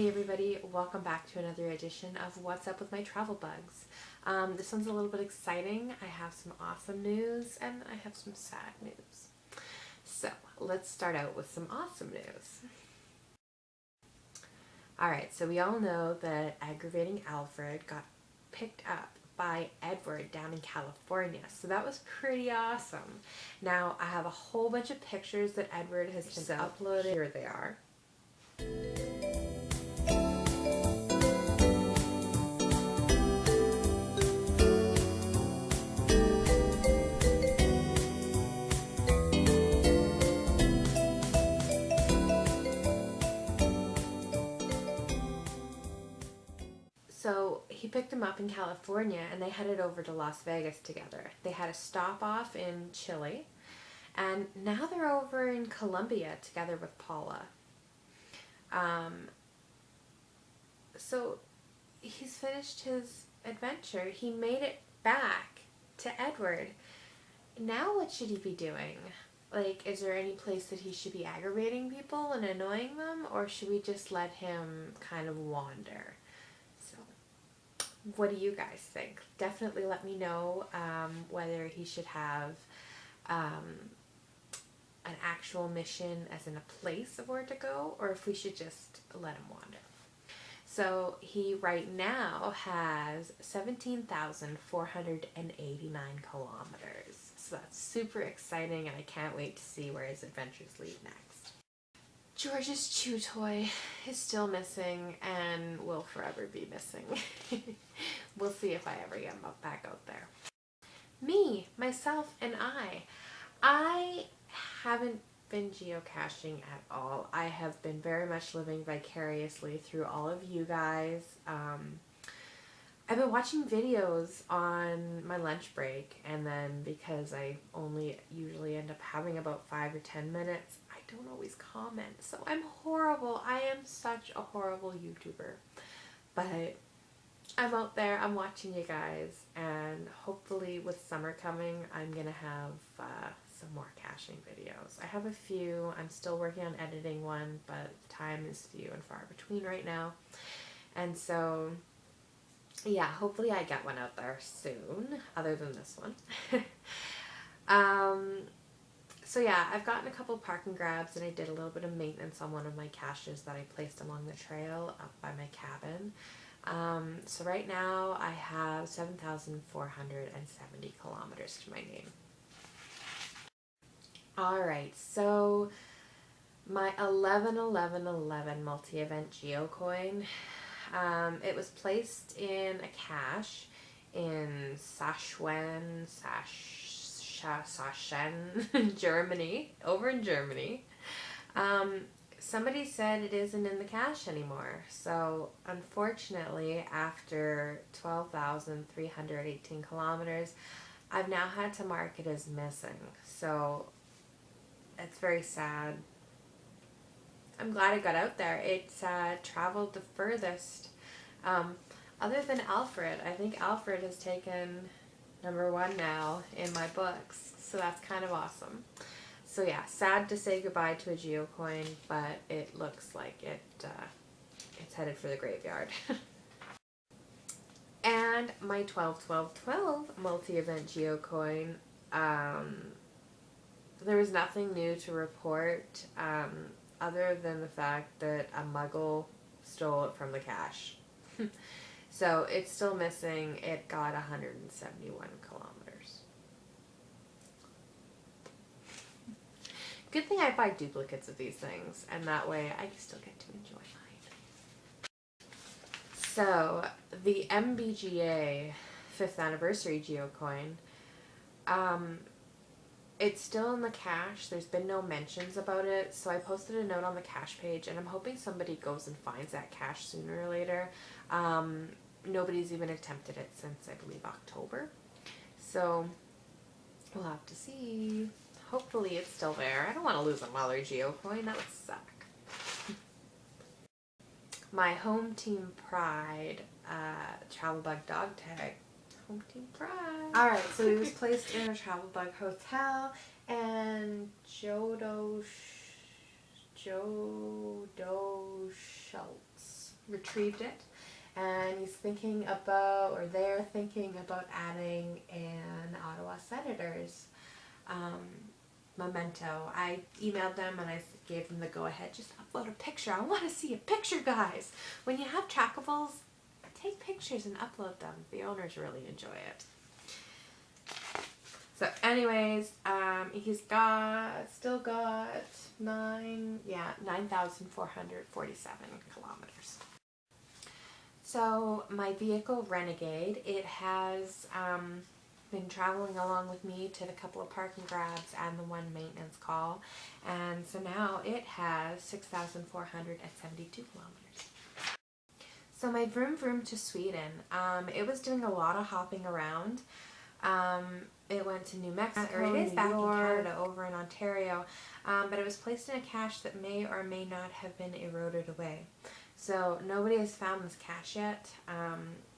Hey everybody, welcome back to another edition of What's Up with My Travel Bugs. This one's a little bit exciting. I have some awesome news and I have some sad news. So let's start out with some awesome news. Alright, so we all know that aggravating Alfred got picked up by Edward down in California. So that was pretty awesome. Now I have a whole bunch of pictures that Edward has been uploaded. Here they are. So he picked him up in California and they headed over to Las Vegas together. They had a stop off in Chile and now they're over in Colombia together with Paula. So he's finished his adventure. He made it back to Edward. Now what should he be doing? Like, is there any place that he should be aggravating people and annoying them, or should we just let him kind of wander? So what do you guys think? Definitely let me know whether he should have an actual mission as in a place of where to go, or if we should just let him wander. So he right now has 17,489 kilometers. So that's super exciting and I can't wait to see where his adventures lead next. George's chew toy is still missing and will forever be missing. We'll see if I ever get him back out there. Me, myself, and I haven't been geocaching at all. I have been very much living vicariously through all of you guys. I've been watching videos on my lunch break, and then because I only usually end up having about 5 or 10 minutes, I don't always comment. So I'm horrible. I am such a horrible YouTuber. But I'm out there, I'm watching you guys, and hopefully with summer coming, I'm gonna have some more caching videos. I have a few. I'm still working on editing one, but time is few and far between right now. And so, yeah, hopefully I get one out there soon, other than this one. So yeah, I've gotten a couple park and grabs, and I did a little bit of maintenance on one of my caches that I placed along the trail up by my cabin. So right now I have 7,470 kilometers to my name. Alright, so my 11-11-11 multi-event Geocoin, it was placed in a cache in Sachsen, Germany, over in Germany. Somebody said it isn't in the cache anymore, so unfortunately after 12,318 kilometers, I've now had to mark it as missing, so it's very sad. I'm glad it got out there. It's traveled the furthest. Other than Alfred, I think Alfred has taken #1 now in my books, so that's kind of awesome. So yeah, sad to say goodbye to a Geocoin, but it looks like it's headed for the graveyard. And my 12-12-12 multi-event Geocoin, there was nothing new to report other than the fact that a muggle stole it from the cache. So it's still missing. It got 171 kilometers. Good thing I buy duplicates of these things, and that way I still get to enjoy mine. So the MBGA 5th anniversary Geocoin, it's still in the cache. There's been no mentions about it, so I posted a note on the cache page, and I'm hoping somebody goes and finds that cache sooner or later. Nobody's even attempted it since, I believe, October. So we'll have to see. Hopefully it's still there. I don't want to lose another Geocoin. That would suck. My Home Team Pride Travel Bug dog tag. Home Team Pride. Alright, so he was placed in a Travel Bug hotel, and Jodo Schultz retrieved it, and he's thinking about, or they're thinking about adding an Ottawa Senators memento. I emailed them and I gave them the go-ahead. Just upload a picture. I want to see a picture, guys. When you have trackables, take pictures and upload them. The owners really enjoy it. So anyways, he's still got 9,447 kilometers. So my vehicle Renegade, it has been traveling along with me to the couple of parking grabs and the one maintenance call, and so now it has 6,472 kilometers. So my vroom vroom to Sweden, it was doing a lot of hopping around. It went to New Mexico, it is back in Canada, over in Ontario, but it was placed in a cache that may or may not have been eroded away. So nobody has found this cache yet,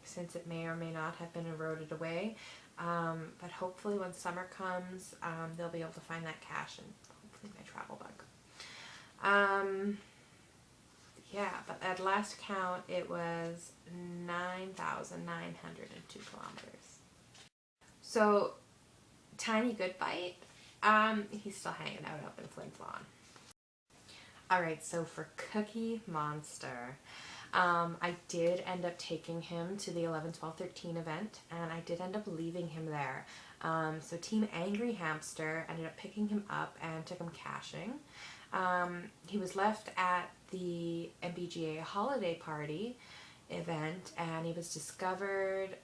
since it may or may not have been eroded away. But hopefully when summer comes, they'll be able to find that cache and hopefully my travel bug. Yeah, but at last count, it was 9,902 kilometers. So, Tiny Goodbite, he's still hanging out up in Flin Flon. Alright, so for Cookie Monster, I did end up taking him to the 11, 12, 13 event, and I did end up leaving him there. So Team Angry Hamster ended up picking him up and took him caching. He was left at the MBGA holiday party event, and he was discovered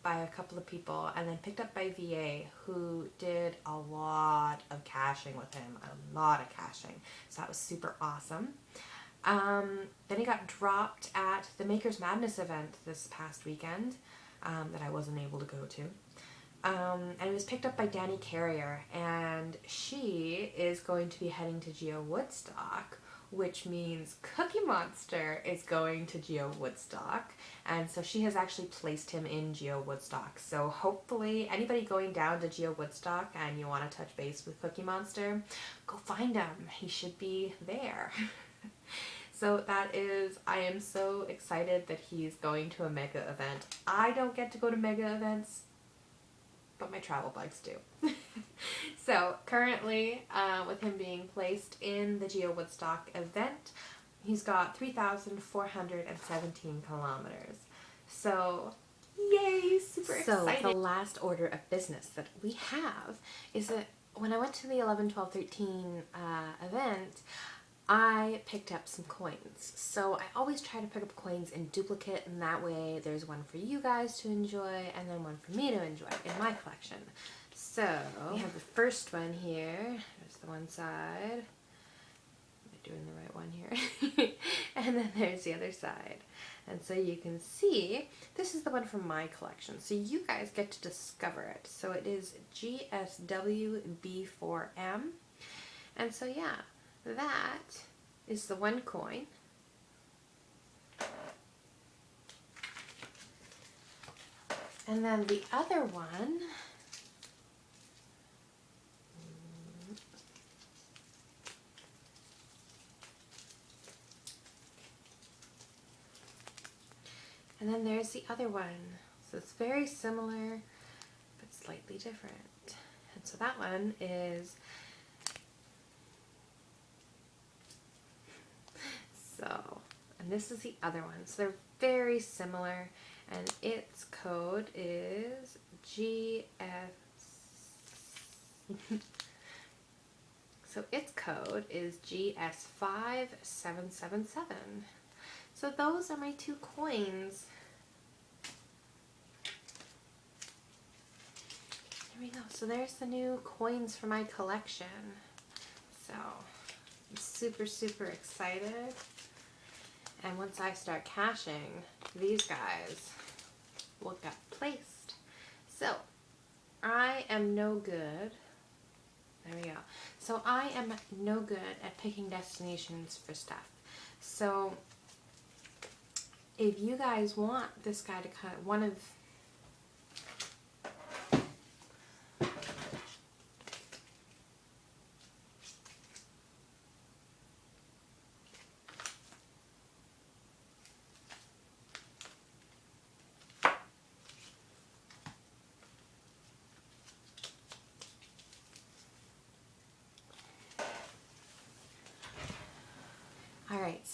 by a couple of people and then picked up by VA, who did a lot of caching with him, a lot of caching. So that was super awesome. Then he got dropped at the Maker's Madness event this past weekend that I wasn't able to go to. And he was picked up by Danny Carrier, and she is going to be heading to Geo Woodstock, which means Cookie Monster is going to Geo Woodstock, and so she has actually placed him in Geo Woodstock. So hopefully anybody going down to Geo Woodstock and you want to touch base with Cookie Monster, go find him. He should be there. So that is, I am so excited that he's going to a mega event. I don't get to go to mega events, but my travel bugs do. So currently, with him being placed in the Geo Woodstock event, he's got 3,417 kilometers. So, yay, super excited. So the last order of business that we have is that when I went to the 11, 12, 13 event, I picked up some coins. So I always try to pick up coins in duplicate, and that way there's one for you guys to enjoy and then one for me to enjoy in my collection. So we have the first one here. There's the one side. Am I doing the right one here? And then there's the other side. And so you can see, this is the one from my collection. So you guys get to discover it. So it is GSWB4M. And so yeah, that is the one coin. And then the other one, and then there's the other one. So it's very similar, but slightly different. And so that one is, and this is the other one. So they're very similar, and its code is so its code is GS5777. So those are my two coins. There we go. So there's the new coins for my collection. So I'm super, super excited. And once I start caching, these guys will get placed. So I am no good. There we go. So I am no good at picking destinations for stuff. So if you guys want this guy to cut one of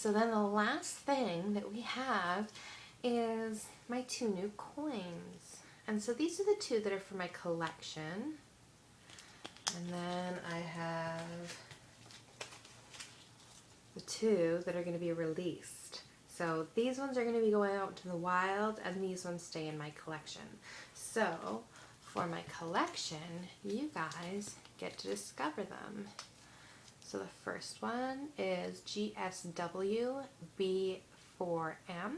So then the last thing that we have is my 2 new coins. And so these are the 2 that are for my collection. And then I have the 2 that are going to be released. So these ones are going to be going out to the wild, and these ones stay in my collection. So for my collection, you guys get to discover them. So the first one is GSW B4M.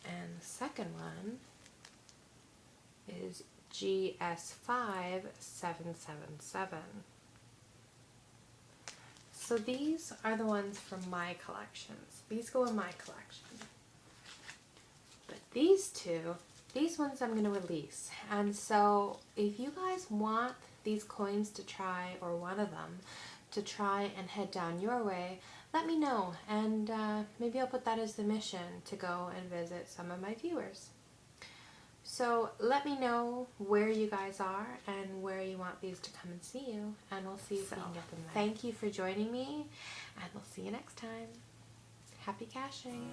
And the second one is GS5777. So these are the ones from my collections. These go in my collection. But these 2, these ones I'm going to release. And so if you guys want these coins to try, or one of them, to try and head down your way, let me know, and maybe I'll put that as the mission, to go and visit some of my viewers. So let me know where you guys are and where you want these to come and see you, and we'll see if we can get them there. Thank you for joining me, and we'll see you next time. Happy caching!